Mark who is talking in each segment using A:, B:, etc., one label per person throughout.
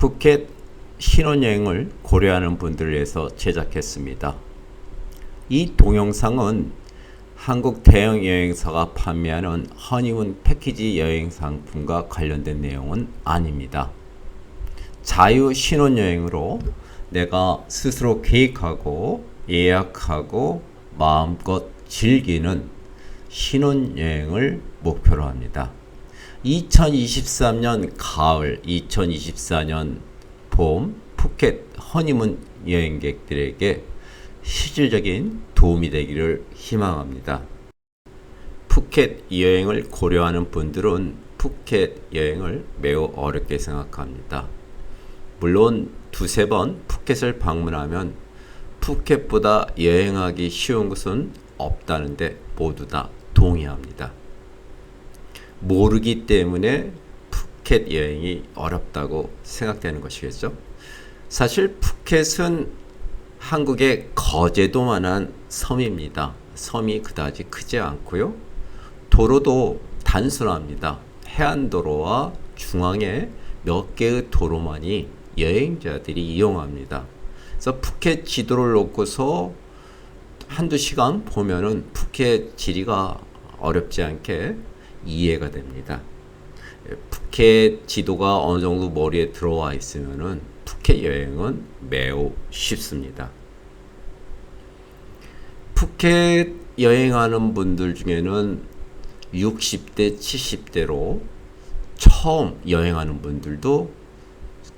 A: 푸켓 신혼여행을 고려하는 분들을 위해서 제작했습니다. 이 동영상은 한국 대형 여행사가 판매하는 허니문 패키지 여행 상품과 관련된 내용은 아닙니다. 자유 신혼여행으로 내가 스스로 계획하고 예약하고 마음껏 즐기는 신혼여행을 목표로 합니다. 2023년 가을, 2024년 봄 푸켓 허니문 여행객들에게 실질적인 도움이 되기를 희망합니다. 푸켓 여행을 고려하는 분들은 푸켓 여행을 매우 어렵게 생각합니다. 물론 두세 번 푸켓을 방문하면 푸켓보다 여행하기 쉬운 곳은 없다는데 모두 다 동의합니다. 모르기 때문에 푸켓 여행이 어렵다고 생각되는 것이겠죠. 사실 푸켓은 한국의 거제도만한 섬입니다. 섬이 그다지 크지 않고요. 도로도 단순합니다. 해안도로와 중앙에 몇 개의 도로만이 여행자들이 이용합니다. 그래서 푸켓 지도를 놓고서 한두 시간 보면은 푸켓 지리가 어렵지 않게 이해가 됩니다. 푸켓 지도가 어느 정도 머리에 들어와 있으면은 푸켓 여행은 매우 쉽습니다. 푸켓 여행하는 분들 중에는 60대, 70대로 처음 여행하는 분들도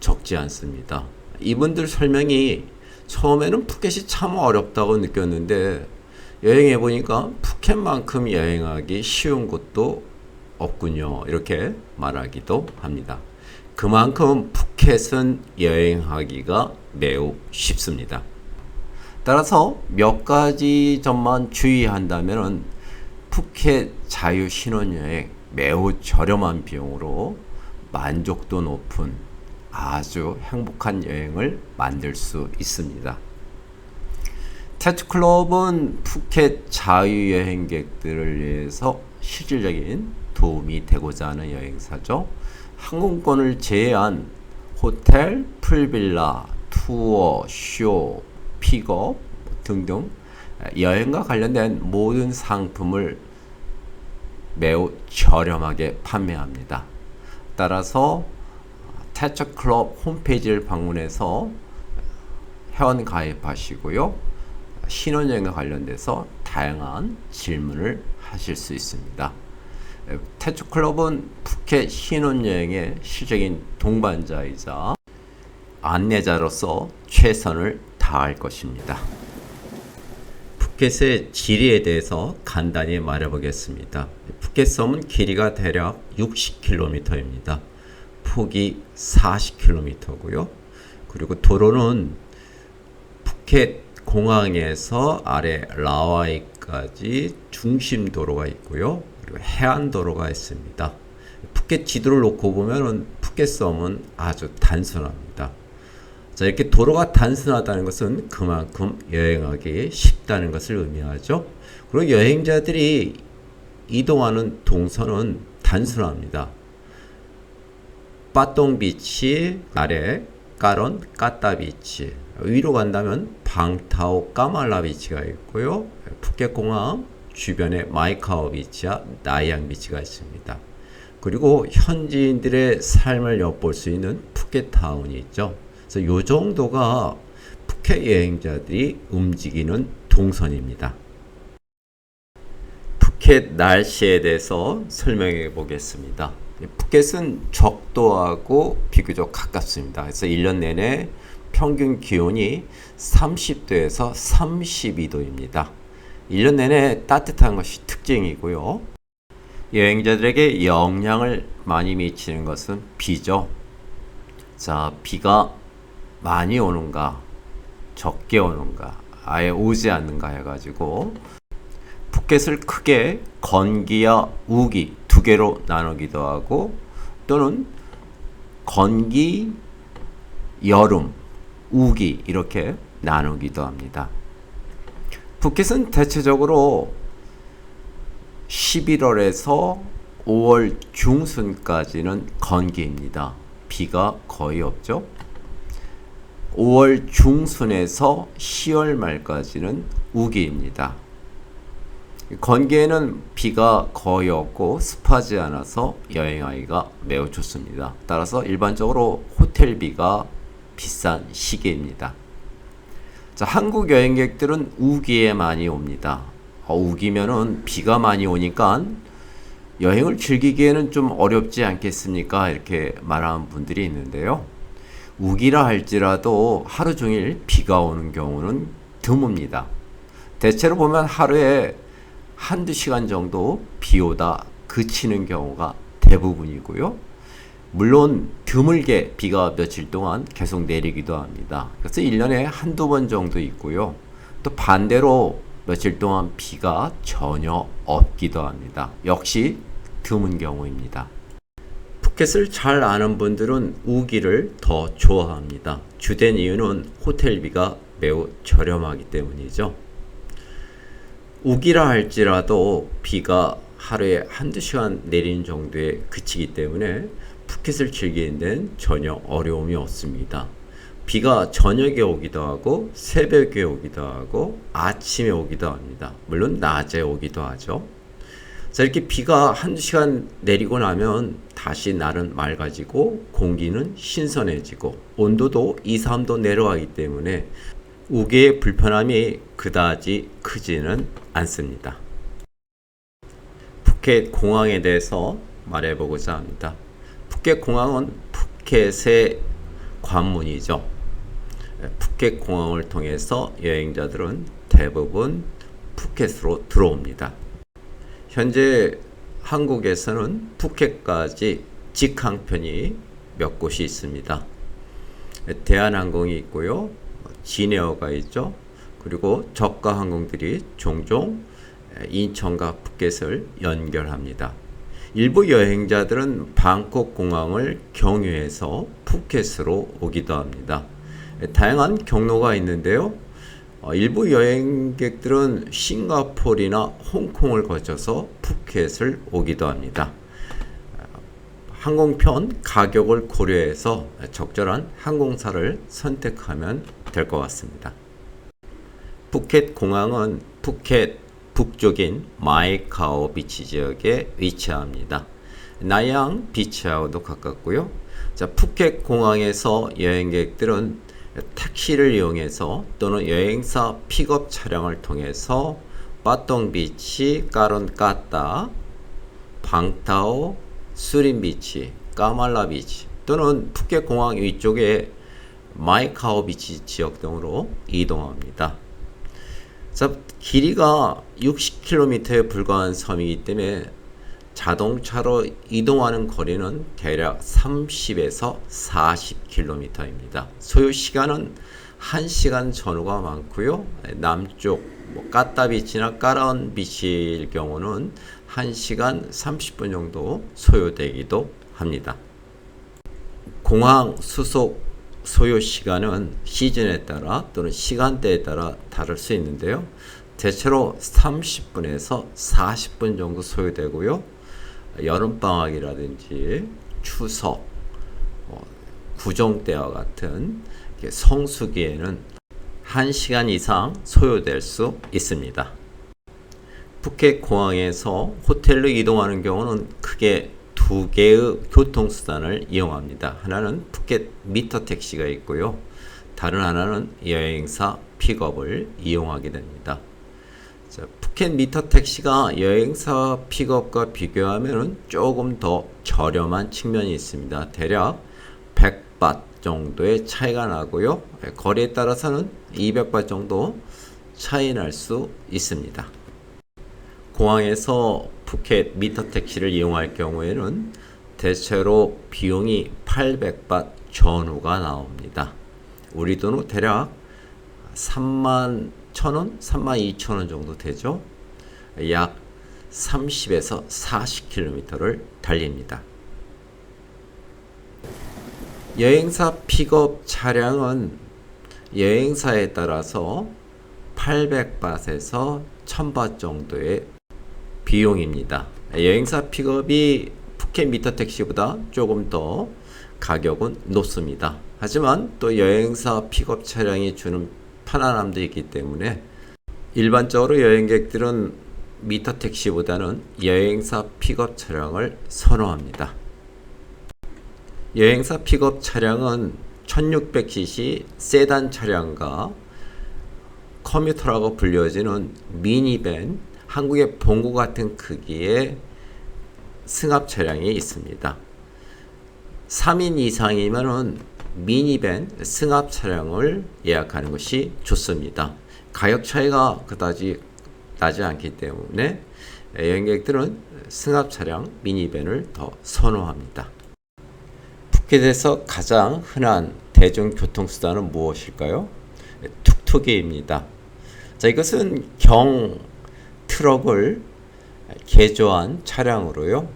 A: 적지 않습니다. 이분들 설명이 처음에는 푸켓이 참 어렵다고 느꼈는데 여행해 보니까 푸켓만큼 여행하기 쉬운 곳도 없군요. 이렇게 말하기도 합니다. 그만큼 푸켓은 여행하기가 매우 쉽습니다. 따라서 몇 가지 점만 주의한다면 푸켓 자유 신혼여행 매우 저렴한 비용으로 만족도 높은 아주 행복한 여행을 만들 수 있습니다. 태투클럽은 푸켓 자유여행객들을 위해서 실질적인 도움이 되고자 하는 여행사죠. 항공권을 제외한 호텔, 풀빌라, 투어, 쇼, 픽업 등등 여행과 관련된 모든 상품을 매우 저렴하게 판매합니다. 따라서 태투클럽 홈페이지를 방문해서 회원 가입하시고요. 신혼여행과 관련돼서 다양한 질문을 하실 수 있습니다. 태투클럽은 푸켓 신혼여행의 실질적인 동반자이자 안내자로서 최선을 다할 것입니다. 푸켓의 지리에 대해서 간단히 말해보겠습니다. 푸켓 섬은 길이가 대략 60km입니다. 폭이 40km고요. 그리고 도로는 푸켓 공항에서 아래 라와이까지 중심 도로가 있고요. 그리고 해안 도로가 있습니다. 푸켓 지도를 놓고 보면 푸켓 섬은 아주 단순합니다. 자, 이렇게 도로가 단순하다는 것은 그만큼 여행하기 쉽다는 것을 의미하죠. 그리고 여행자들이 이동하는 동선은 단순합니다. 빠똥 비치, 아래 까론 까따 비치, 위로 간다면 방타오 까말라 비치가 있고요. 푸켓 공항 주변에 마이카오 비치와 나이앙 비치가 있습니다. 그리고 현지인들의 삶을 엿볼 수 있는 푸켓 타운이 있죠. 그래서 이 정도가 푸켓 여행자들이 움직이는 동선입니다. 푸켓 날씨에 대해서 설명해 보겠습니다. 푸켓은 적도하고 비교적 가깝습니다. 그래서 1년 내내 평균 기온이 30도에서 32도입니다. 1년 내내 따뜻한 것이 특징이고요. 여행자들에게 영향을 많이 미치는 것은 비죠. 자, 비가 많이 오는가, 적게 오는가, 아예 오지 않는가 해가지고 푸켓을 크게 건기와 우기 두 개로 나누기도 하고 또는 건기, 여름, 우기 이렇게 나누기도 합니다. 푸켓은 대체적으로 11월에서 5월 중순까지는 건기입니다. 비가 거의 없죠. 5월 중순에서 10월 말까지는 우기입니다. 건기에는 비가 거의 없고 습하지 않아서 여행하기가 매우 좋습니다. 따라서 일반적으로 호텔비가 비싼 시기입니다. 자, 한국 여행객들은 우기에 많이 옵니다. 우기면은 비가 많이 오니까 여행을 즐기기에는 좀 어렵지 않겠습니까? 이렇게 말하는 분들이 있는데요. 우기라 할지라도 하루 종일 비가 오는 경우는 드뭅니다. 대체로 보면 하루에 한두 시간 정도 비 오다 그치는 경우가 대부분이고요. 물론 드물게 비가 며칠 동안 계속 내리기도 합니다. 그래서 1년에 한두 번 정도 있고요. 또 반대로 며칠 동안 비가 전혀 없기도 합니다. 역시 드문 경우입니다. 푸켓을 잘 아는 분들은 우기를 더 좋아합니다. 주된 이유는 호텔비가 매우 저렴하기 때문이죠. 우기라 할지라도 비가 하루에 한두 시간 내리는 정도에 그치기 때문에 푸켓을 즐기는 데는 전혀 어려움이 없습니다. 비가 저녁에 오기도 하고 새벽에 오기도 하고 아침에 오기도 합니다. 물론 낮에 오기도 하죠. 자, 이렇게 비가 한두 시간 내리고 나면 다시 날은 맑아지고 공기는 신선해지고 온도도 2, 3도 내려가기 때문에 우기의 불편함이 그다지 크지는 않습니다. 푸켓 공항에 대해서 말해보고자 합니다. 푸켓 공항은 푸켓의 관문이죠. 푸켓 공항을 통해서 여행자들은 대부분 푸켓으로 들어옵니다. 현재 한국에서는 푸켓까지 직항편이 몇 곳이 있습니다. 대한항공이 있고요. 진에어가 있죠. 그리고 저가 항공들이 종종 인천과 푸켓을 연결합니다. 일부 여행자들은 방콕 공항을 경유해서 푸켓으로 오기도 합니다. 다양한 경로가 있는데요. 일부 여행객들은 싱가포르나 홍콩을 거쳐서 푸켓을 오기도 합니다. 항공편 가격을 고려해서 적절한 항공사를 선택하면 될 것 같습니다. 푸켓 공항은 푸켓 북쪽인 마이카오 비치 지역에 위치합니다. 나양 비치하고도 가깝고요. 자, 푸켓 공항에서 여행객들은 택시를 이용해서 또는 여행사 픽업 차량을 통해서 빠똥 비치, 까론 까따, 방타오, 수린 비치, 까말라 비치 또는 푸켓 공항 위쪽에 마이카오 비치 지역 등으로 이동합니다. 자, 길이가 60km에 불과한 섬이기 때문에 자동차로 이동하는 거리는 대략 30에서 40km입니다. 소요 시간은 1시간 전후가 많고요. 남쪽 까따비치나 까라온비치일 경우는 1시간 30분 정도 소요되기도 합니다. 공항 수속 소요 시간은 시즌에 따라 또는 시간대에 따라 다를 수 있는데요. 대체로 30분에서 40분 정도 소요되고요. 여름방학이라든지 추석, 구정 때와 같은 성수기에는 1시간 이상 소요될 수 있습니다. 푸켓 공항에서 호텔로 이동하는 경우는 크게 두 개의 교통수단을 이용합니다. 하나는 푸켓 미터 택시가 있고요. 다른 하나는 여행사 픽업을 이용하게 됩니다. 자, 푸켓 미터 택시가 여행사 픽업과 비교하면 조금 더 저렴한 측면이 있습니다. 대략 100바 정도의 차이가 나고요. 거리에 따라서는 200바 정도 차이 날 수 있습니다. 공항에서 푸켓 미터 택시를 이용할 경우에는 대체로 비용이 800바 전후가 나옵니다. 우리 돈으로 대략 31,000원, 32,000원 정도 되죠. 약 30에서 40km를 달립니다. 여행사 픽업 차량은 여행사에 따라서 800바트에서 1000바트 정도의 비용입니다. 여행사 픽업이 푸켓 미터 택시보다 조금 더 가격은 높습니다. 하지만 또 여행사 픽업 차량이 주는 편안함도 있기 때문에 일반적으로 여행객들은 미터 택시보다는 여행사 픽업 차량을 선호합니다. 여행사 픽업 차량은 1600cc 세단 차량과 커뮤터라고 불려지는 미니밴, 한국의 봉고 같은 크기의 승합 차량이 있습니다. 3인 이상이면 미니밴 승합 차량을 예약하는 것이 좋습니다. 가격 차이가 그다지 나지 않기 때문에 여행객들은 승합 차량 미니밴을 더 선호합니다. 푸켓에서 가장 흔한 대중교통수단은 무엇일까요? 툭툭이입니다. 자, 이것은 경 트럭을 개조한 차량으로요.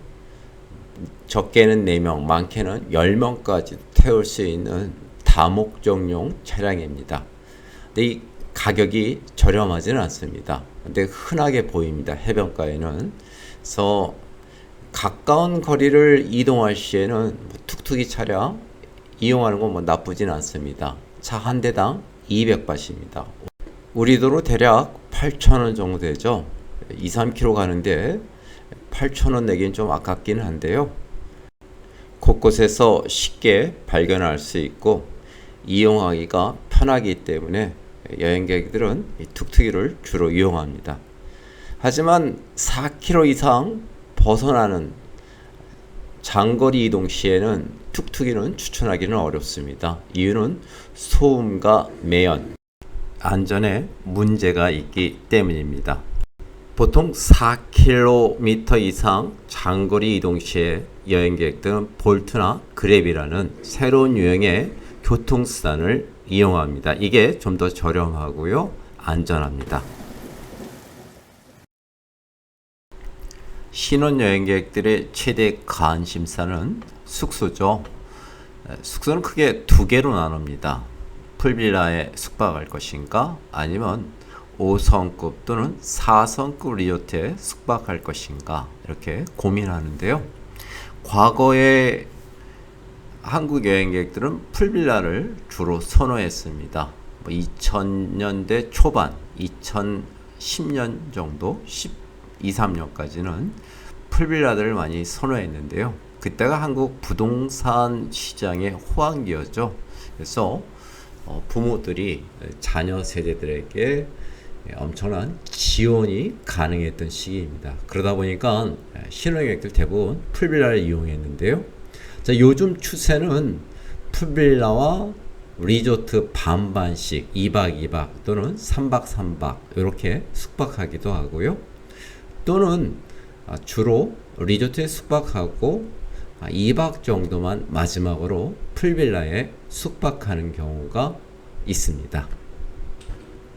A: 적게는 4명, 많게는 10명까지 태울 수 있는 다목적용 차량입니다. 근데 이 가격이 저렴하지는 않습니다. 근데 흔하게 보입니다. 해변가에는. 그래서 가까운 거리를 이동할 시에는 툭툭이 차량 이용하는 건 나쁘진 않습니다. 차 한 대당 200바트입니다. 우리 도로 대략 8,000원 정도 되죠. 2, 3km 가는데 8,000원 내긴 좀 아깝긴 한데요. 곳곳에서 쉽게 발견할 수 있고 이용하기가 편하기 때문에 여행객들은 이 툭툭이를 주로 이용합니다. 하지만 4km 이상 벗어나는 장거리 이동 시에는 툭툭이는 추천하기는 어렵습니다. 이유는 소음과 매연, 안전에 문제가 있기 때문입니다. 보통 4km 이상 장거리 이동 시에 여행객들은 볼트나 그랩이라는 새로운 유형의 교통수단을 이용합니다. 이게 좀 더 저렴하고요, 안전합니다. 신혼여행객들의 최대 관심사는 숙소죠. 숙소는 크게 두 개로 나눕니다. 풀빌라에 숙박할 것인가, 아니면 5성급 또는 4성급 리조트에 숙박할 것인가, 이렇게 고민하는데요. 과거에 한국 여행객들은 풀빌라를 주로 선호했습니다. 2000년대 초반, 2010년 정도, 12, 13년까지는 풀빌라들을 많이 선호했는데요. 그때가 한국 부동산 시장의 호황기였죠. 그래서 부모들이 자녀 세대들에게 엄청난 지원이 가능했던 시기입니다. 그러다 보니까 신혼여행객들 대부분 풀빌라를 이용했는데요. 자, 요즘 추세는 풀빌라와 리조트 반반씩 2박 2박 또는 3박 3박 이렇게 숙박하기도 하고요. 또는 주로 리조트에 숙박하고 2박 정도만 마지막으로 풀빌라에 숙박하는 경우가 있습니다.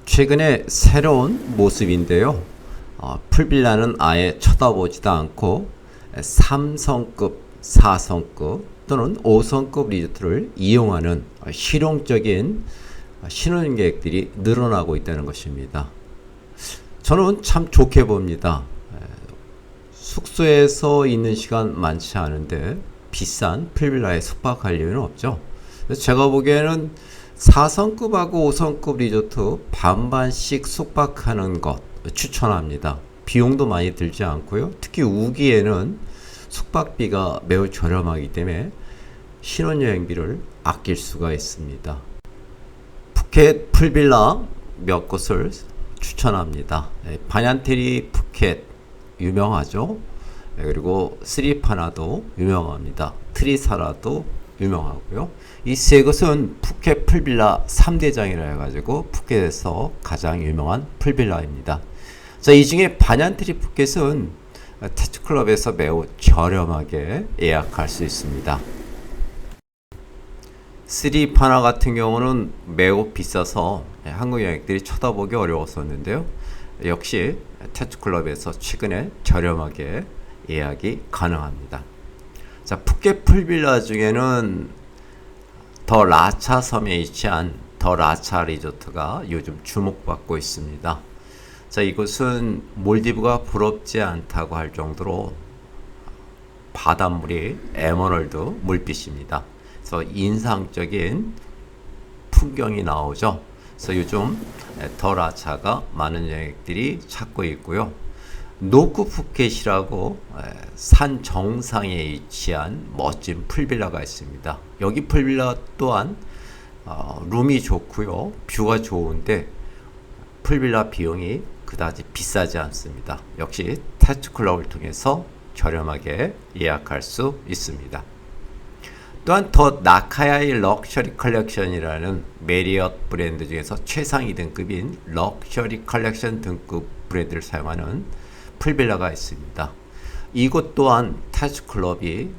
A: 최근에 새로운 모습인데요. 풀빌라는 아예 쳐다보지도 않고 3성급, 4성급 또는 5성급 리조트를 이용하는 실용적인 신혼여행객들이 늘어나고 있다는 것입니다. 저는 참 좋게 봅니다. 숙소에서 있는 시간 많지 않은데 비싼 풀빌라에 숙박할 이유는 없죠. 제가 보기에는 4성급하고 5성급 리조트 반반씩 숙박하는 것 추천합니다. 비용도 많이 들지 않고요. 특히 우기에는 숙박비가 매우 저렴하기 때문에 신혼여행비를 아낄 수가 있습니다. 푸켓 풀빌라 몇 곳을 추천합니다. 바냔테리 푸켓 유명하죠. 그리고 스리파나도 유명합니다. 트리사라도 유명하고요. 이 세 곳은 푸켓 풀빌라 3대장이라 해가지고 푸켓에서 가장 유명한 풀빌라입니다. 자, 이 중에 바냔테리 푸켓은 태츠클럽에서 매우 저렴하게 예약할 수 있습니다. 스리파나 같은 경우는 매우 비싸서 한국 여행객들이 쳐다보기 어려웠었는데요. 역시 태츠클럽에서 최근에 저렴하게 예약이 가능합니다. 자, 푸켓 풀빌라 중에는 더 라차 섬에 위치한 더 라차 리조트가 요즘 주목받고 있습니다. 자, 이곳은 몰디브가 부럽지 않다고 할 정도로 바닷물이 에메랄드 물빛입니다. 그래서 인상적인 풍경이 나오죠. 그래서 요즘 더라차가 많은 여행객들이 찾고 있고요. 노크 푸켓이라고 산 정상에 위치한 멋진 풀빌라가 있습니다. 여기 풀빌라 또한 룸이 좋고요. 뷰가 좋은데 풀빌라 비용이 그다지 비싸지 않습니다. 역시 타치클럽을 통해서 저렴하게 예약할 수 있습니다. 또한 더 나카야의 럭셔리 컬렉션이라는 메리엇 브랜드 중에서 최상위 등급인 럭셔리 컬렉션 등급 브랜드를 사용하는 풀빌라가 있습니다. 이곳 또한 타치클럽이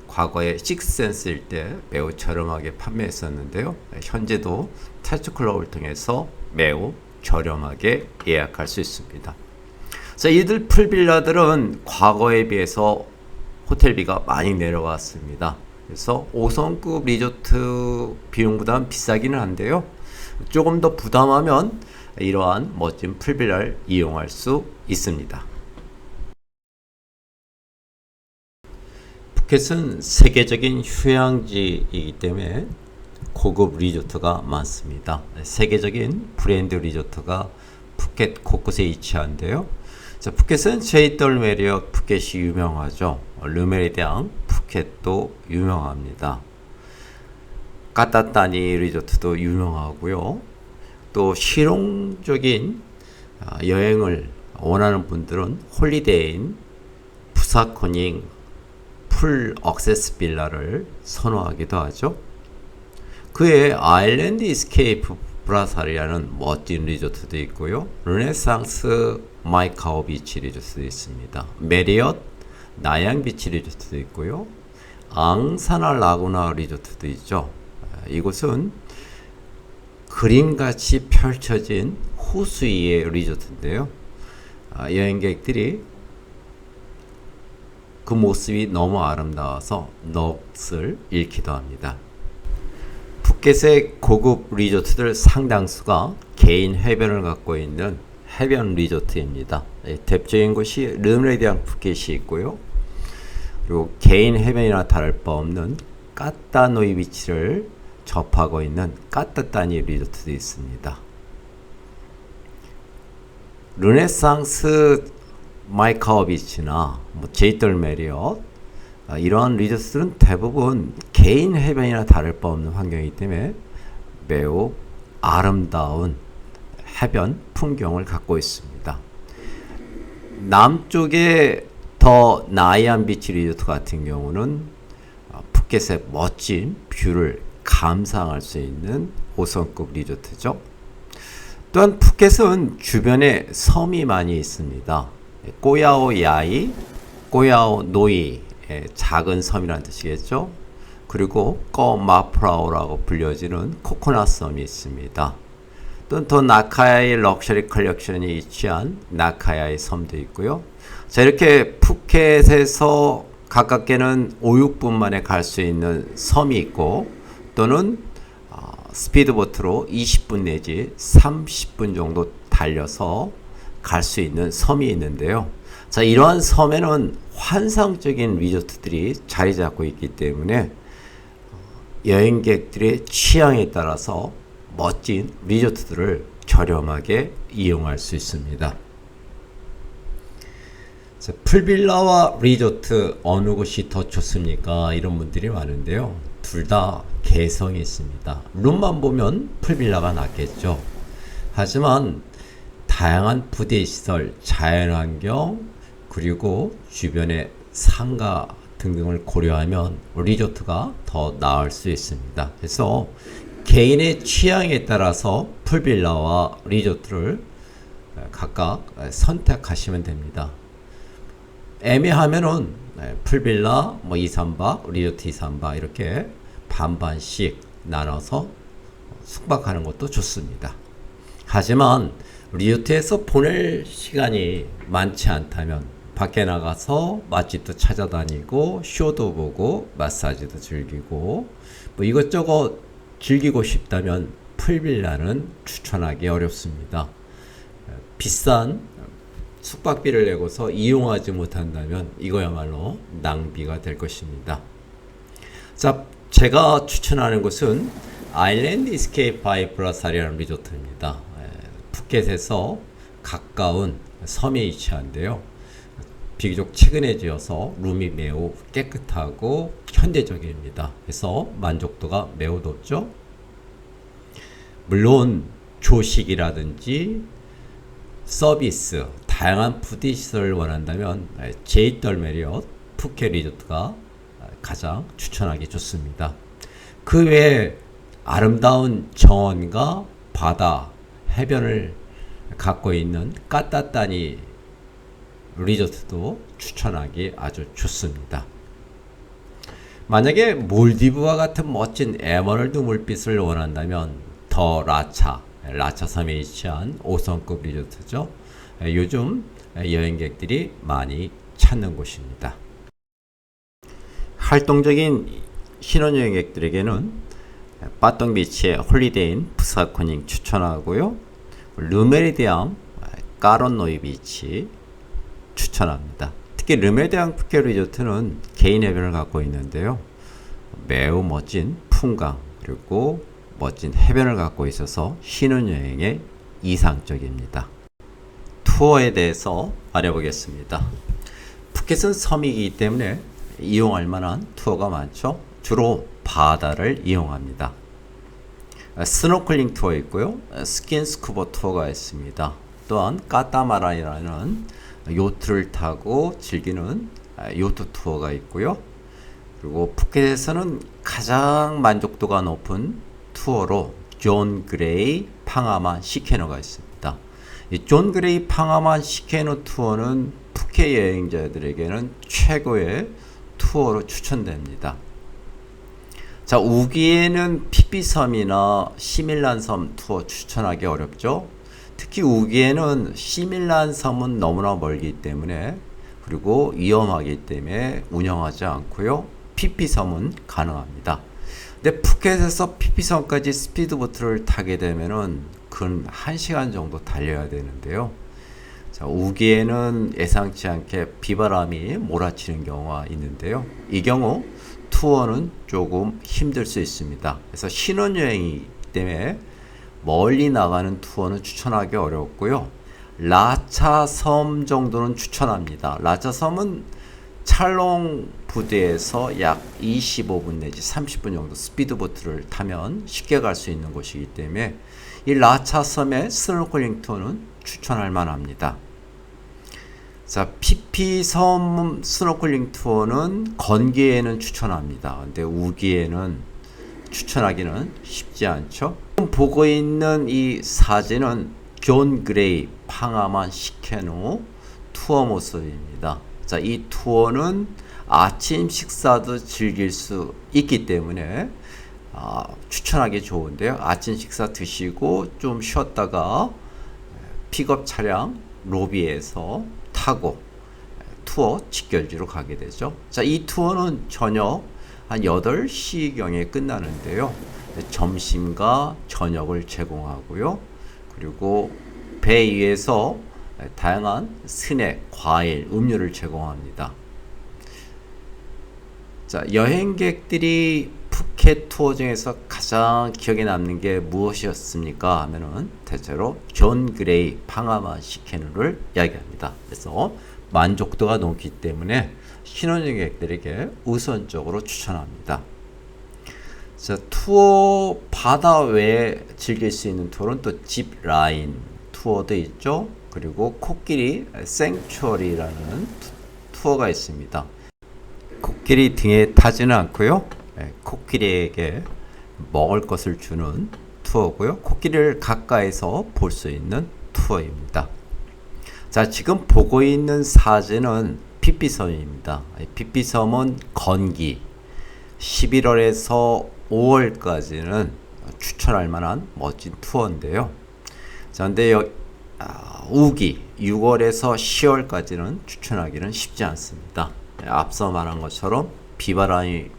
A: 과거에 식스센스일 때 매우 저렴하게 판매했었는데요. 현재도 타치클럽을 통해서 매우 저렴하게 예약할 수 있습니다. 자, 이들 풀빌라들은 과거에 비해서 호텔비가 많이 내려갔습니다. 그래서 5성급 리조트 비용보다는 비싸기는 한데요. 조금 더 부담하면 이러한 멋진 풀빌라를 이용할 수 있습니다. 푸켓은 세계적인 휴양지이기 때문에 고급 리조트가 많습니다. 세계적인 브랜드 리조트가 푸켓 곳곳에 위치한데요. 자, 푸켓은 제이덜 메리엇 푸켓이 유명하죠. 르메리랑 푸켓도 유명합니다. 까따따니 리조트도 유명하고요. 또 실용적인 여행을 원하는 분들은 홀리데이인 부사코닝 풀 억세스 빌라를 선호하기도 하죠. 그에 아일랜드 이스케이프 브라사리라는 멋진 리조트도 있고요. 르네상스 마이카오 비치 리조트도 있습니다. 메리엇 나양 비치 리조트도 있고요. 앙사나 라구나 리조트도 있죠. 이곳은 그림같이 펼쳐진 호수 위의 리조트인데요. 여행객들이 그 모습이 너무 아름다워서 넋을 잃기도 합니다. 푸켓의 고급 리조트들 상당수가 개인 해변을 갖고 있는 해변 리조트입니다. 대표적인 곳이 르메리랑 푸켓이 있고요. 그리고 개인 해변이나 다를 바 없는 까따노이 비치를 접하고 있는 까따따니 리조트도 있습니다. 르네상스 마이카오 비치나 제이덜 메리엇 이러한 리조트들은 대부분 개인 해변이나 다를 바 없는 환경이기 때문에 매우 아름다운 해변 풍경을 갖고 있습니다. 남쪽의 더 나이안 비치 리조트 같은 경우는 푸켓의 멋진 뷰를 감상할 수 있는 5성급 리조트죠. 또한 푸켓은 주변에 섬이 많이 있습니다. 꼬야오 야이, 꼬야오 노이, 작은 섬이라는 뜻이겠죠. 그리고 꺼마프라오라고 불려지는 코코넛 섬이 있습니다. 또는 더 나카야의 럭셔리 컬렉션이 위치한 나카야의 섬도 있고요. 자, 이렇게 푸켓에서 가깝게는 5, 6분 만에 갈 수 있는 섬이 있고 또는 스피드보트로 20분 내지 30분 정도 달려서 갈 수 있는 섬이 있는데요. 자, 이러한 섬에는 환상적인 리조트들이 자리 잡고 있기 때문에 여행객들의 취향에 따라서 멋진 리조트들을 저렴하게 이용할 수 있습니다. 자, 풀빌라와 리조트 어느 곳이 더 좋습니까? 이런 분들이 많은데요. 둘 다 개성이 있습니다. 룸만 보면 풀빌라가 낫겠죠. 하지만 다양한 부대시설, 자연환경, 그리고 주변의 상가 등등을 고려하면 리조트가 더 나을 수 있습니다. 그래서 개인의 취향에 따라서 풀빌라와 리조트를 각각 선택하시면 됩니다. 애매하면은 풀빌라 2, 3박, 리조트 2, 3박 이렇게 반반씩 나눠서 숙박하는 것도 좋습니다. 하지만 리조트에서 보낼 시간이 많지 않다면 밖에 나가서 맛집도 찾아다니고 쇼도 보고 마사지도 즐기고 이것저것 즐기고 싶다면 풀빌라는 추천하기 어렵습니다. 비싼 숙박비를 내고서 이용하지 못한다면 이거야말로 낭비가 될 것입니다. 자, 제가 추천하는 곳은 아일랜드 이스케이프 바이 브라사리라는 리조트입니다. 푸켓에서 가까운 섬에 위치한데요. 비교적 최근에 지어서 룸이 매우 깨끗하고 현대적입니다. 그래서 만족도가 매우 높죠. 물론 조식이라든지 서비스, 다양한 푸드 시설을 원한다면 제이덜 메리엇 푸켓 리조트가 가장 추천하기 좋습니다. 그 외에 아름다운 정원과 바다, 해변을 갖고 있는 까따따니 리조트도 추천하기 아주 좋습니다. 만약에 몰디브와 같은 멋진 에메랄드 물빛을 원한다면 더 라차 섬에 위치한 5성급 리조트죠. 요즘 여행객들이 많이 찾는 곳입니다. 활동적인 신혼여행객들에게는 빠똥비치의 홀리데이인 푸사코닝 추천하고요. 르메리데앙 까론노이 비치 추천합니다. 특히 르메리데앙 푸켓 리조트는 개인 해변을 갖고 있는데요. 매우 멋진 풍광 그리고 멋진 해변을 갖고 있어서 신혼여행에 이상적입니다. 투어에 대해서 알아보겠습니다. 푸켓은 섬이기 때문에 이용할 만한 투어가 많죠. 주로 바다를 이용합니다. 스노클링 투어 있고요. 스킨스쿠버 투어가 있습니다. 또한 까따마라이라는 요트를 타고 즐기는 요트 투어가 있고요. 그리고 푸켓에서는 가장 만족도가 높은 투어로 존 그레이 팡아만 시케노가 있습니다. 이 존 그레이 팡아만 시케노 투어는 푸켓 여행자들에게는 최고의 투어로 추천됩니다. 자, 우기에는 피피섬이나 시밀란섬 투어 추천하기 어렵죠. 특히 우기에는 시밀란섬은 너무나 멀기 때문에 그리고 위험하기 때문에 운영하지 않고요. 피피섬은 가능합니다. 근데 푸켓에서 피피섬까지 스피드보트를 타게 되면은 근 1시간 정도 달려야 되는데요. 자, 우기에는 예상치 않게 비바람이 몰아치는 경우가 있는데요. 이 경우 투어는 조금 힘들 수 있습니다. 그래서 신혼여행이기 때문에 멀리 나가는 투어는 추천하기 어렵고요. 라차섬 정도는 추천합니다. 라차섬은 찰롱 부두에서 약 25분 내지 30분 정도 스피드보트를 타면 쉽게 갈 수 있는 곳이기 때문에 이 라차섬의 스노클링 투어는 추천할 만합니다. 자, 피피섬 스노클링 투어는 건기에는 추천합니다. 근데 우기에는 추천하기는 쉽지 않죠. 보고 있는 이 사진은 존 그레이 팡아만 시케노 투어 모습입니다. 자, 이 투어는 아침 식사도 즐길 수 있기 때문에 추천하기 좋은데요. 아침 식사 드시고 좀 쉬었다가 픽업 차량 로비에서 타고 투어 직결지로 가게 되죠. 자, 이 투어는 저녁 한 8시경에 끝나는데요. 점심과 저녁을 제공하고요. 그리고 배 위에서 다양한 스낵, 과일, 음료를 제공합니다. 자, 여행객들이 푸켓 투어 중에서 가장 기억에 남는 게 무엇이었습니까? 하면은 대체로 존 그레이 팡아만 시케누를 이야기합니다. 그래서 만족도가 높기 때문에 신혼여행객들에게 우선적으로 추천합니다. 자, 투어 바다 외에 즐길 수 있는 투어는 또 집 라인 투어도 있죠. 그리고 코끼리 생츄어리라는 투어가 있습니다. 코끼리 등에 타지는 않고요. 코끼리에게 먹을 것을 주는 투어고요. 코끼리를 가까이서 볼 수 있는 투어입니다. 자, 지금 보고 있는 사진은 피피섬입니다. 피피섬은 건기 11월에서 5월까지는 추천할 만한 멋진 투어인데요. 자, 근데 우기 6월에서 10월까지는 추천하기는 쉽지 않습니다. 앞서 말한 것처럼 비바람이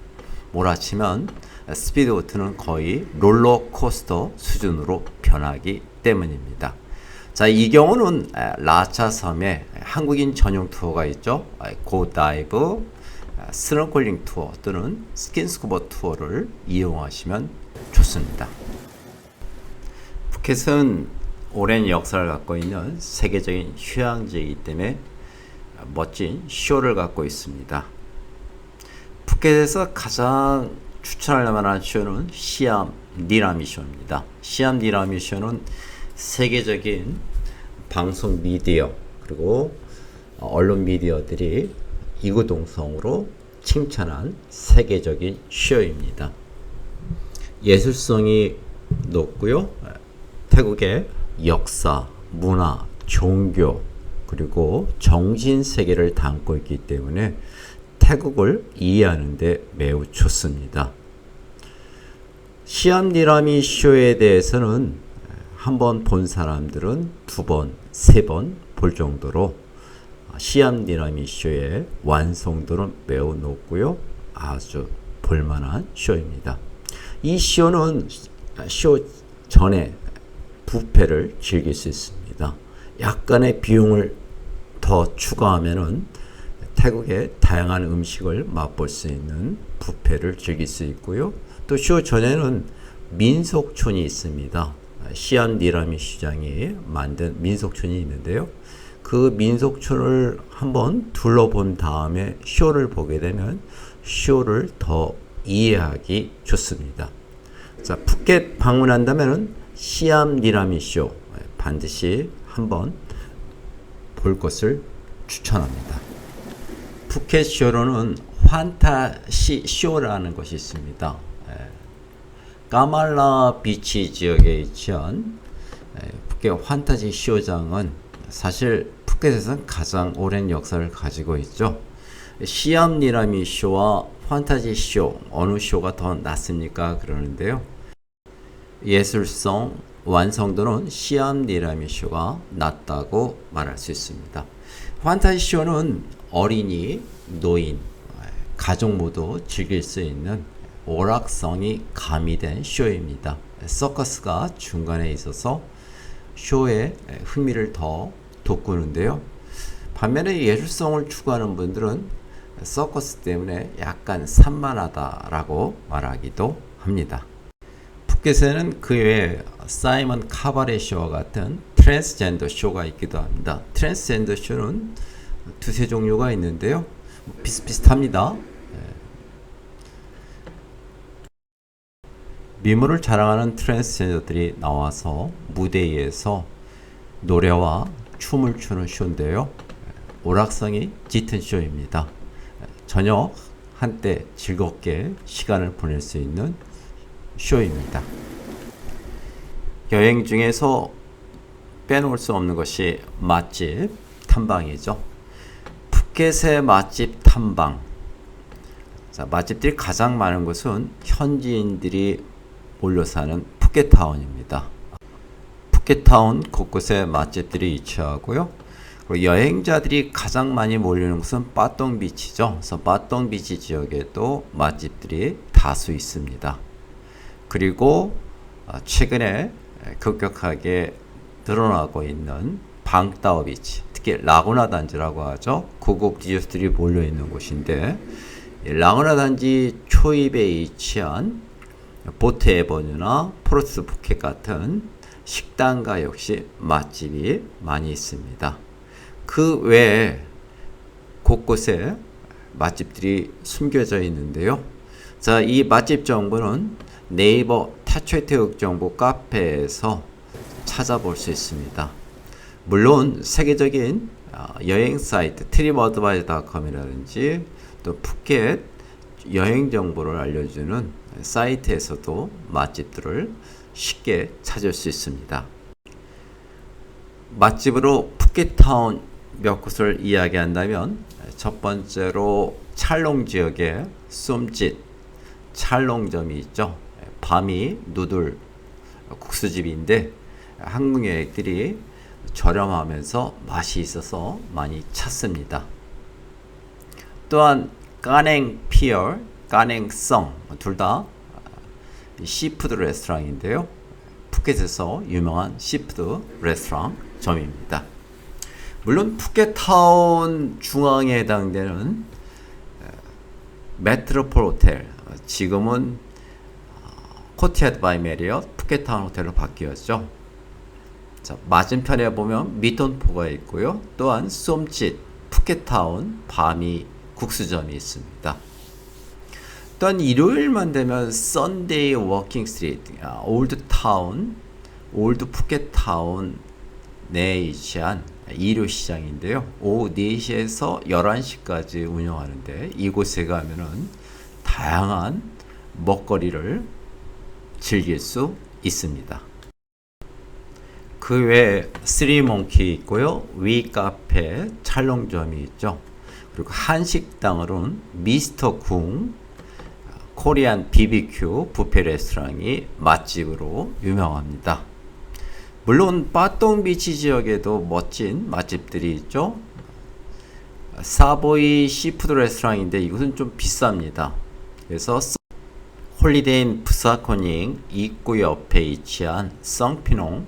A: 몰아치면 스피드보트는 거의 롤러코스터 수준으로 변하기 때문입니다. 자, 이 경우는 라차섬에 한국인 전용 투어가 있죠. 고다이브, 스노클링 투어 또는 스킨스쿠버 투어를 이용하시면 좋습니다. 푸켓은 오랜 역사를 갖고 있는 세계적인 휴양지이기 때문에 멋진 쇼를 갖고 있습니다. 푸켓에서 가장 추천할 만한 쇼는 시암 니라미 쇼입니다. 시암 니라미 쇼는 세계적인 방송 미디어 그리고 언론 미디어들이 이구동성으로 칭찬한 세계적인 쇼입니다. 예술성이 높고요. 태국의 역사, 문화, 종교 그리고 정신 세계를 담고 있기 때문에 태국을 이해하는 데 매우 좋습니다. 시암 니라미 쇼에 대해서는 한번 본 사람들은 두 번, 세 번 볼 정도로 시암 니라미 쇼의 완성도는 매우 높고요. 아주 볼만한 쇼입니다. 이 쇼는 쇼 전에 뷔페를 즐길 수 있습니다. 약간의 비용을 더 추가하면은 태국의 다양한 음식을 맛볼 수 있는 뷔페를 즐길 수 있고요. 또 쇼 전에는 민속촌이 있습니다. 시암 니라미 시장이 만든 민속촌이 있는데요. 그 민속촌을 한번 둘러본 다음에 쇼를 보게 되면 쇼를 더 이해하기 좋습니다. 자, 푸켓 방문한다면 시암 니라미 쇼 반드시 한번 볼 것을 추천합니다. 푸켓 쇼로는 환타시 쇼라는 것이 있습니다. 까말라 비치 지역에 위치한 푸켓 환타지 쇼장은 사실 푸켓에서는 가장 오랜 역사를 가지고 있죠. 시암 니라미 쇼와 환타지 쇼 어느 쇼가 더 낫습니까? 그러는데요. 예술성, 완성도는 시암 니라미 쇼가 낫다고 말할 수 있습니다. 환타지 쇼는 어린이, 노인, 가족 모두 즐길 수 있는 오락성이 가미된 쇼입니다. 서커스가 중간에 있어서 쇼에 흥미를 더 돋구는데요. 반면에 예술성을 추구하는 분들은 서커스 때문에 약간 산만하다라고 말하기도 합니다. 푸켓에는 그 외에 사이먼 카바레 쇼와 같은 트랜스젠더 쇼가 있기도 합니다. 트랜스젠더 쇼는 두세 종류가 있는데요. 비슷비슷합니다. 미모를 자랑하는 트랜스젠더들이 나와서 무대 위에서 노래와 춤을 추는 쇼인데요. 오락성이 짙은 쇼입니다. 저녁 한때 즐겁게 시간을 보낼 수 있는 쇼입니다. 여행 중에서 빼놓을 수 없는 것이 맛집 탐방이죠. 푸켓의 맛집 탐방. 자, 맛집들이 가장 많은 곳은 현지인들이 몰려 사는 푸켓타운입니다. 푸켓타운 곳곳에 맛집들이 위치하고요. 그리고 여행자들이 가장 많이 몰리는 곳은 빠똥비치죠. 그래서 빠똥비치 지역에도 맛집들이 다수 있습니다. 그리고 최근에 급격하게 늘어나고 있는 방따오비치, 특히 라구나 단지라고 하죠. 고급 리조트들이 몰려 있는 곳인데 라구나 단지 초입에 위치한 보트 에버뉴나 포르스 푸켓 같은 식당가 역시 맛집이 많이 있습니다. 그 외에 곳곳에 맛집들이 숨겨져 있는데요. 자, 이 맛집 정보는 네이버 타초이태국 정보 카페에서 찾아볼 수 있습니다. 물론 세계적인 여행 사이트 트립어드바이저닷컴이라든지 또 푸켓 여행 정보를 알려주는 사이트에서도 맛집들을 쉽게 찾을 수 있습니다. 맛집으로 푸켓타운 몇 곳을 이야기한다면 첫 번째로 찰롱 지역에 쏨짓 찰롱점이 있죠. 밤이 누들 국수집인데 한국 여행들이 저렴하면서 맛이 있어서 많이 찾습니다. 또한 까냉피어, 까냉성 둘 다 시푸드 레스토랑인데요. 푸켓에서 유명한 시푸드 레스토랑 점입니다. 물론 푸켓타운 중앙에 해당되는 메트로폴 호텔, 지금은 코티아드 바이 메리엇 푸켓타운 호텔로 바뀌었죠. 자, 맞은편에 보면 미톤포가 있고요. 또한 쏨짓 푸켓타운 바미 국수점이 있습니다. 또한 일요일만 되면 썬데이 워킹 스트리트, 올드타운, 올드 푸켓타운 내에 위치한 일요 시장인데요. 오후 4시에서 11시까지 운영하는데 이곳에 가면은 다양한 먹거리를 즐길 수 있습니다. 그 외에 쓰리몽키 있고요. 위카페 찰롱점이 있죠. 그리고 한식당으로는 미스터 궁 코리안 BBQ 뷔페 레스토랑이 맛집으로 유명합니다. 물론 빠똥비치 지역에도 멋진 맛집들이 있죠. 사보이 시푸드 레스토랑인데 이곳은 좀 비쌉니다. 그래서 홀리데이인 부사코닝 입구 옆에 위치한 썽피농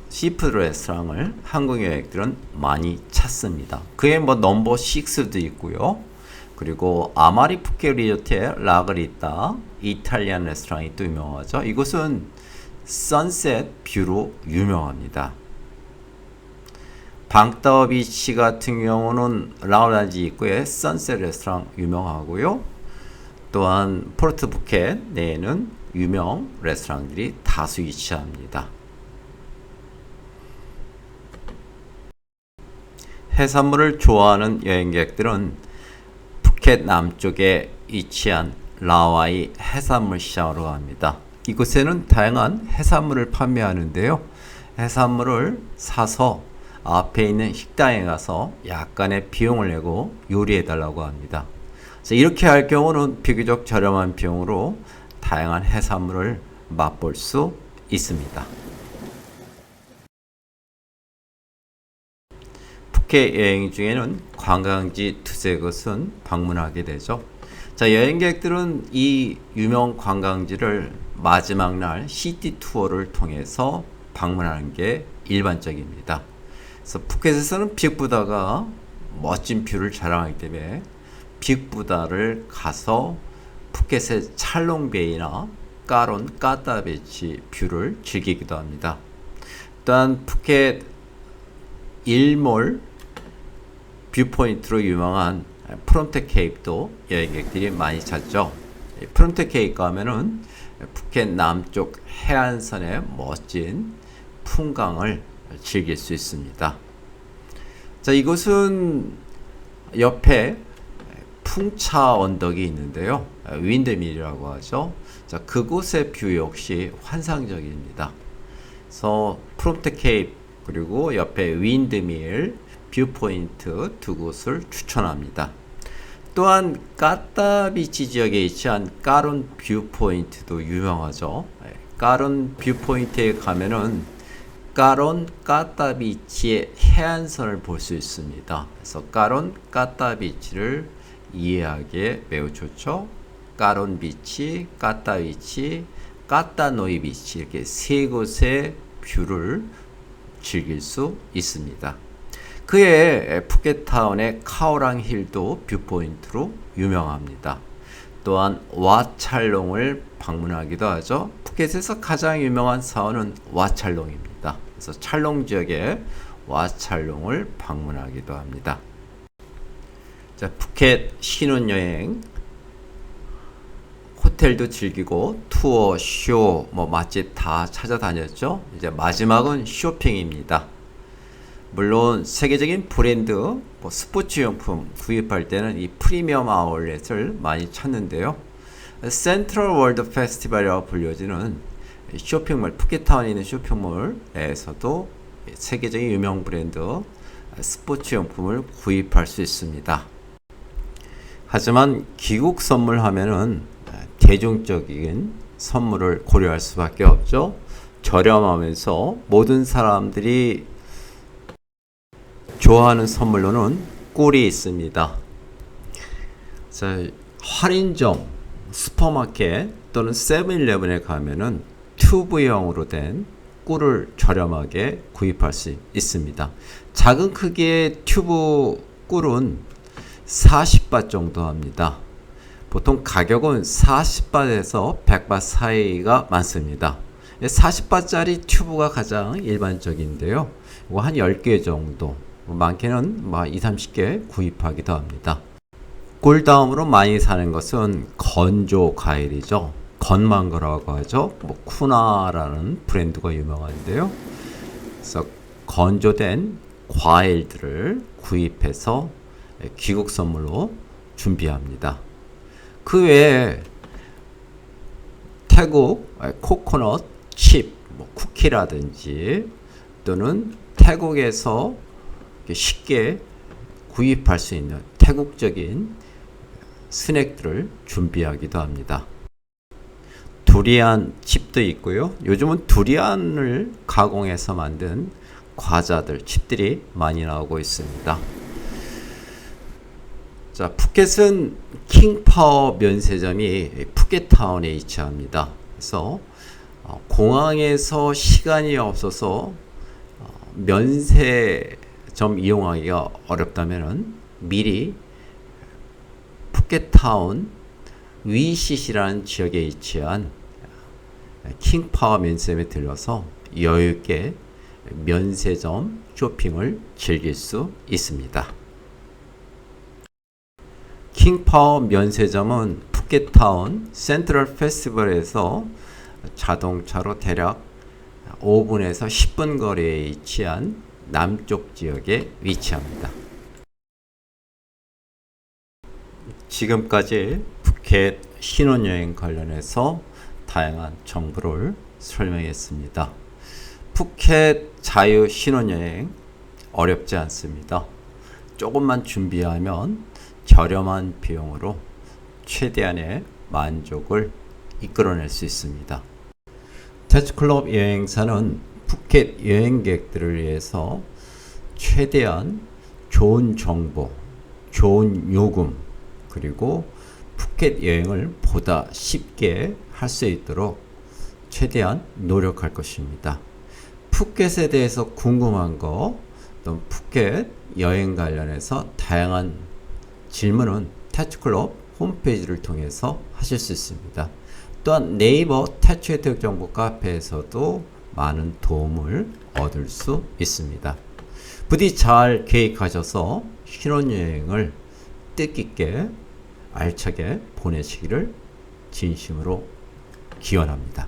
A: 시푸드 레스토랑을 한국 여행객들은 많이 찾습니다. 그에 뭐 넘버 6도 있고요. 그리고 아마리 푸켓 리조트의 라그리타 이탈리안 레스토랑이 또 유명하죠. 이곳은 선셋 뷰로 유명합니다. 방따오 비치 같은 경우는 라우란지 입구에 선셋 레스토랑 유명하고요. 또한 포르트 푸켓 내에는 유명 레스토랑들이 다수 위치합니다. 해산물을 좋아하는 여행객들은 푸켓 남쪽에 위치한 라와이 해산물 시장으로 갑니다. 이곳에는 다양한 해산물을 판매하는데요. 해산물을 사서 앞에 있는 식당에 가서 약간의 비용을 내고 요리해 달라고 합니다. 이렇게 할 경우는 비교적 저렴한 비용으로 다양한 해산물을 맛볼 수 있습니다. 푸켓 여행 중에는 관광지 두세 곳은 방문하게 되죠. 자, 여행객들은 이 유명 관광지를 마지막 날 시티 투어를 통해서 방문하는 게 일반적입니다. 그래서 푸켓에서는 빅부다가 멋진 뷰를 자랑하기 때문에 빅부다를 가서 푸켓의 찰롱베이나 까론 까따비치 뷰를 즐기기도 합니다. 또한 푸켓 일몰 뷰포인트로 유명한 프롬텍 케이프도 여행객들이 많이 찾죠. 프롬텍 케이프 가면은 푸켓 남쪽 해안선의 멋진 풍광을 즐길 수 있습니다. 자, 이곳은 옆에 풍차 언덕이 있는데요. 윈드밀이라고 하죠. 자, 그곳의 뷰 역시 환상적입니다. 그래서 프롬텍 케이프 그리고 옆에 윈드밀 뷰포인트 두 곳을 추천합니다. 또한 까따비치 지역에 위치한 까론 뷰포인트도 유명하죠. 까론 뷰포인트에 가면은 까론 까따비치의 해안선을 볼 수 있습니다. 그래서 까론 까따비치를 이해하기에 매우 좋죠. 까론 비치, 까따비치, 까따노이 비치 이렇게 세 곳의 뷰를 즐길 수 있습니다. 그에 푸켓타운의 카오랑 힐도 뷰포인트로 유명합니다. 또한 와찰롱을 방문하기도 하죠. 푸켓에서 가장 유명한 사원은 와찰롱입니다. 그래서 찰롱 지역에 와찰롱을 방문하기도 합니다. 자, 푸켓 신혼여행 호텔도 즐기고 투어, 쇼, 맛집 다 찾아다녔죠. 이제 마지막은 쇼핑입니다. 물론 세계적인 브랜드, 스포츠용품 구입할 때는 이 프리미엄 아울렛을 많이 찾는데요. 센트럴 월드 페스티벌이라고 불려지는 쇼핑몰, 푸켓타운에 있는 쇼핑몰에서도 세계적인 유명 브랜드 스포츠용품을 구입할 수 있습니다. 하지만 귀국 선물하면은 대중적인 선물을 고려할 수밖에 없죠. 저렴하면서 모든 사람들이 좋아하는 선물로는 꿀이 있습니다. 자, 할인점, 슈퍼마켓 또는 세븐일레븐에 가면은 튜브형으로 된 꿀을 저렴하게 구입할 수 있습니다. 작은 크기의 튜브 꿀은 40바 정도 합니다. 보통 가격은 40바트에서 100바트 사이가 많습니다. 40바트짜리 튜브가 가장 일반적인데요. 이거 한 10개 정도, 많게는 20, 30개 구입하기도 합니다. 꿀 다음으로 많이 사는 것은 건조 과일이죠. 건망고라고 하죠. 쿠나라는 브랜드가 유명한데요. 그래서 건조된 과일들을 구입해서 귀국 선물로 준비합니다. 그 외에 태국 코코넛 칩, 쿠키라든지 또는 태국에서 쉽게 구입할 수 있는 태국적인 스낵들을 준비하기도 합니다. 두리안 칩도 있고요. 요즘은 두리안을 가공해서 만든 과자들, 칩들이 많이 나오고 있습니다. 자, 푸켓은 킹파워 면세점이 푸켓타운에 위치합니다. 그래서 공항에서 시간이 없어서 면세점 이용하기가 어렵다면 미리 푸켓타운 위시시라는 지역에 위치한 킹파워 면세점에 들러서 여유있게 면세점 쇼핑을 즐길 수 있습니다. 킹파워 면세점은 푸켓타운 센트럴 페스티벌에서 자동차로 대략 5분에서 10분 거리에 위치한 남쪽 지역에 위치합니다. 지금까지 푸켓 신혼여행 관련해서 다양한 정보를 설명했습니다. 푸켓 자유 신혼여행 어렵지 않습니다. 조금만 준비하면 저렴한 비용으로 최대한의 만족을 이끌어낼 수 있습니다. 태츠클럽 여행사는 푸켓 여행객들을 위해서 최대한 좋은 정보, 좋은 요금, 그리고 푸켓 여행을 보다 쉽게 할 수 있도록 최대한 노력할 것입니다. 푸켓에 대해서 궁금한 거, 또 푸켓 여행 관련해서 다양한 질문은 태츠클럽 홈페이지를 통해서 하실 수 있습니다. 또한 네이버 태츠 혜택 정보 카페에서도 많은 도움을 얻을 수 있습니다. 부디 잘 계획하셔서 신혼여행을 뜻깊게 알차게 보내시기를 진심으로 기원합니다.